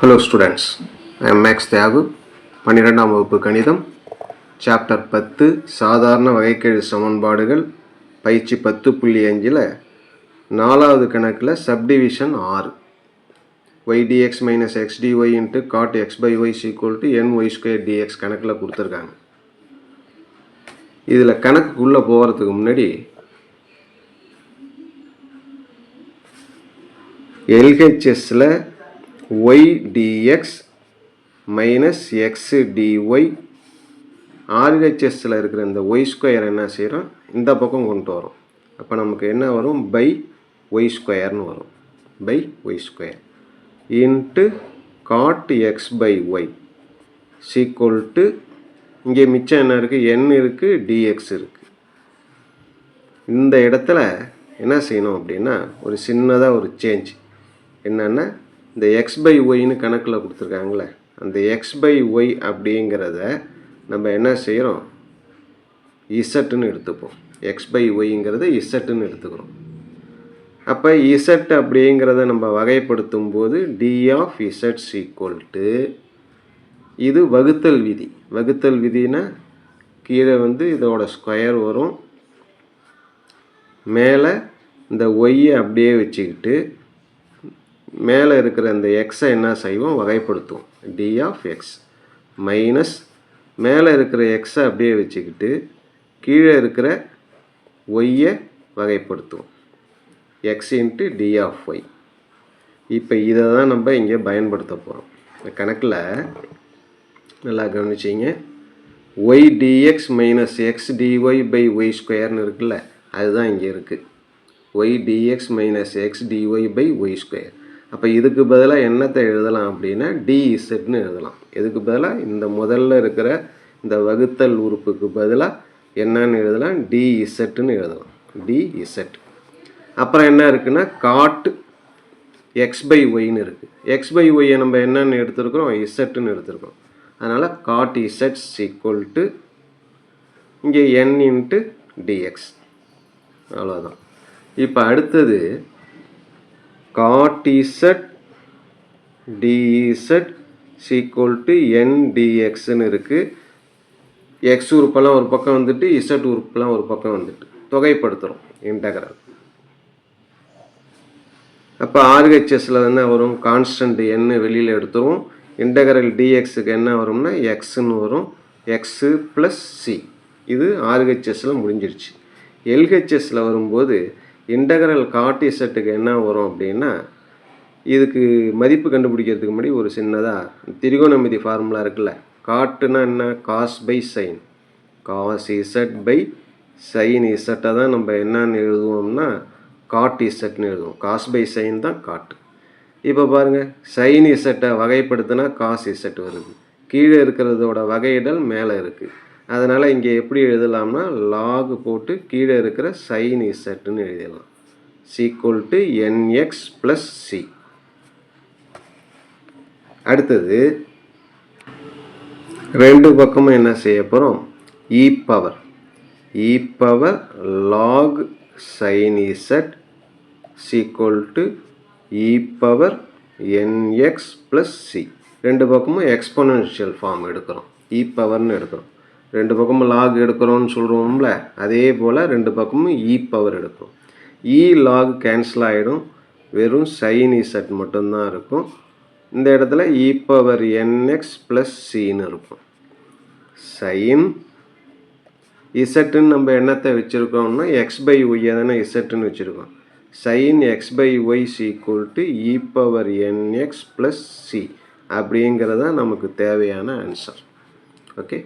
Hello students, I am Max Thiagu, 12ஆம் வகுப்பு கணிதம், சாப்டர் 10 சாதாரண வகைக்கெழு சமன்பாடுகள், பயிற்சி 10.5ல் 4வது கணக்கில் subdivision 6 y dx minus x dy into cot x by y is equal to ny square dx கணக்கில் கொடுத்துருக்காங்க. இதில் கணக்குக்குள்ளே போகிறதுக்கு முன்னாடி LHSல y dx minus x dy RHSல இருக்கிற இந்த y ஸ்கொயர் என்ன செய்கிறோம், இந்த பக்கம் கொண்டு வரும். அப்போ நமக்கு என்ன வரும், பை y ஸ்கொயர்னு வரும். By y square into cot x by y equal to, இங்கே மிச்சம் என்ன இருக்குது, n இருக்குது, dx இருக்குது. இந்த இடத்துல என்ன செய்யணும் அப்படின்னா, ஒரு சின்னதாக ஒரு சேஞ்ச் என்னென்னா, இந்த எக்ஸ் பை ஒய்னு கணக்கில் கொடுத்துருக்காங்களே, அந்த எக்ஸ் பை ஒய் அப்படிங்கிறத நம்ம என்ன செய்கிறோம், இசட்டுன்னு எடுத்துப்போம். எக்ஸ் பை ஒய்ங்கிறத இசட்டுன்னு எடுத்துக்கிறோம். அப்போ இசட் அப்படிங்கிறத நம்ம வகைப்படுத்தும் போது டி ஆஃப் இசட்ஸ் ஈக்குவல் டு, இது வகுத்தல் விதி. வகுத்தல் விதினா கீழே இதோட ஸ்கொயர் வரும், மேலே இந்த ஒய்யை அப்படியே வச்சுக்கிட்டு மேலே இருக்கிற அந்த எக்ஸை என்ன செய்வோம், வகைப்படுத்துவோம். டி ஆஃப் எக்ஸ் மைனஸ் மேலே இருக்கிற எக்ஸை அப்படியே வச்சுக்கிட்டு கீழே இருக்கிற ஒய்யை வகைப்படுத்துவோம். X into D of Y. இப்போ இதை தான் நம்ம இங்கே பயன்படுத்த போகிறோம். இந்த கணக்கில் நல்லா கவனிச்சிங்க. Y D X minus X D Y by Y ஸ்கொயர்னு இருக்குல்ல, அதுதான் இங்கே இருக்குது. Y D X minus X D Y by Y square. அப்போ இதுக்கு பதிலாக என்னத்தை எழுதலாம் அப்படின்னா, டிஇசட்னு எழுதலாம். எதுக்கு பதிலாக, இந்த முதல்ல இருக்கிற இந்த வகுத்தல் உறுப்புக்கு பதிலாக என்னன்னு எழுதலாம், டிஇசட்னு எழுதலாம். டிஇசட். அப்புறம் என்ன இருக்குன்னா, காட் எக்ஸ் பை ஒய்னு இருக்குது. எக்ஸ் பை ஒய்யை நம்ம என்னன்னு எடுத்துருக்குறோம், இசட்டுன்னு எடுத்துருக்கோம். அதனால் காட் இசட்ஸ் ஈக்குவல் டு, இங்கே n இன்ட்டு டிஎக்ஸ். அவ்வளோதான். இப்போ அடுத்தது cot z dz equal to n dxன்னு இருக்குது. எக்ஸ் உறுப்பெல்லாம் ஒரு பக்கம் வந்துட்டு, இசட் உறுப்பெல்லாம் ஒரு பக்கம் வந்துட்டு தொகைப்படுத்துகிறோம், இன்டகரல். அப்போ ஆர்ஹெச்எஸில் என்ன வரும், கான்ஸ்டன்ட் n வெளியில் எடுத்துருவோம். இன்டகரல் டிஎக்ஸுக்கு என்ன வரும்னா எக்ஸ்ன்னு வரும், எக்ஸு ப்ளஸ் சி. இது ஆர்ஹெச்எஸில் முடிஞ்சிருச்சு. எல்ஹெச்எஸில் வரும்போது இன்டகரல் காட் இசட்டுக்கு என்ன வரும் அப்படின்னா, இதுக்கு மதிப்பு கண்டுபிடிக்கிறதுக்கு முன்னாடி ஒரு சின்னதாக திரிகோணமிதி ஃபார்முலா இருக்குல்ல. காட்டுனா என்ன, cos by sine. Cos Z by sine இசட்டை தான் நம்ம என்னன்னு எழுதுவோம்னா காட் இசட்னு எழுதுவோம். காஸ் பை சைன் தான் காட்டு. இப்போ பாருங்கள், சைன் இசட்டை வகைப்படுத்தினா காஸ் இசட் வருது. கீழே இருக்கிறதோட வகையிடல் மேலே இருக்குது. அதனால் இங்கே எப்படி எழுதலாம்னா, லாக் போட்டு கீழே இருக்கிற சைன் இசட்டுன்னு எழுதலாம். Is equal to N X plus C. அடுத்தது ரெண்டு பக்கமும் என்ன செய்ய போகிறோம், E power log sine Z is equal to E power nx plus C. ரெண்டு பக்கமும் எக்ஸ்பொனன்ஷியல் ஃபார்ம் எடுக்கிறோம், இ பவர்னு எடுக்கிறோம். ரெண்டு பக்கமும் லாக் எடுக்கிறோன்னு சொல்கிறோம்ல, அதே போல் ரெண்டு பக்கமும் இ பவர் எடுக்கிறோம். இ லாக் கேன்சல் ஆகிடும், வெறும் சைன் இசட் மட்டும்தான் இருக்கும். இந்த இடத்துல இ பவர் என்எக்ஸ் ப்ளஸ் சின்னு இருக்கும். சைன் இசட்டுன்னு நம்ம என்னத்தை வச்சுருக்கோம்னா, எக்ஸ் பை ஒய்யை தானே இசட்டுன்னு வச்சுருக்கோம். Sine x by y equal to E power nx plus c அப்படிங்கிறது தான் நமக்கு தேவையான ஆன்சர். ஓகே.